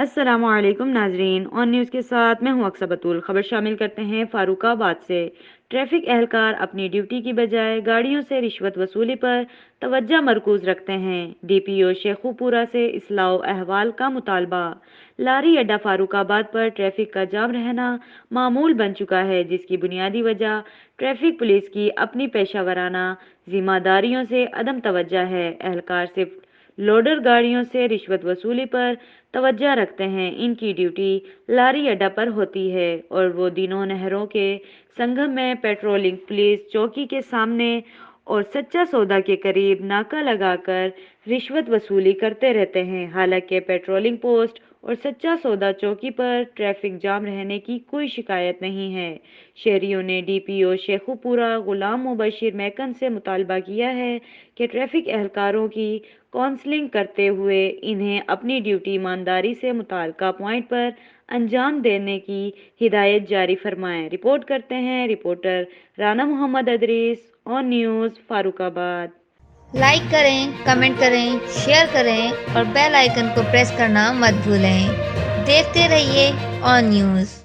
السلام علیکم ناظرین، آن نیوز کے ساتھ میں ہوں اکثر بطول۔ خبر شامل کرتے ہیں فاروق آباد سے۔ ٹریفک اہلکار اپنی ڈیوٹی کی بجائے گاڑیوں سے رشوت وصولی پر توجہ مرکوز رکھتے ہیں۔ ڈی پی او شیخو پورہ سے اصلاح احوال کا مطالبہ۔ لاری اڈہ فاروق آباد پر ٹریفک کا جام رہنا معمول بن چکا ہے، جس کی بنیادی وجہ ٹریفک پولیس کی اپنی پیشہ ورانہ ذمہ داریوں سے عدم توجہ ہے۔ اہلکار صرف لوڈر گاڑیوں سے رشوت وصولی پر توجہ رکھتے ہیں۔ ان کی ڈیوٹی لاری اڈہ پر ہوتی ہے اور وہ دنوں نہروں کے سنگم میں پیٹرولنگ پولیس چوکی کے سامنے اور سچا سودا کے قریب ناکہ لگا کر رشوت وصولی کرتے رہتے ہیں۔ حالانکہ پیٹرولنگ پوسٹ اور سچا سودا چوکی پر ٹریفک جام رہنے کی کوئی شکایت نہیں ہے۔ شہریوں نے ڈی پی او شیخو پورہ غلام مبشر محکن سے مطالبہ کیا ہے کہ ٹریفک اہلکاروں کی کونسلنگ کرتے ہوئے انہیں اپنی ڈیوٹی ایمانداری سے متعلقہ پوائنٹ پر انجام دینے کی ہدایت جاری فرمائیں۔ رپورٹ کرتے ہیں رپورٹر رانا محمد ادریس، آن نیوز فاروق آباد۔ لائک کریں، کمنٹ کریں، شیئر کریں اور بیل آئیکن کو پریس کرنا مت بھولیں۔ دیکھتے رہیے آن نیوز۔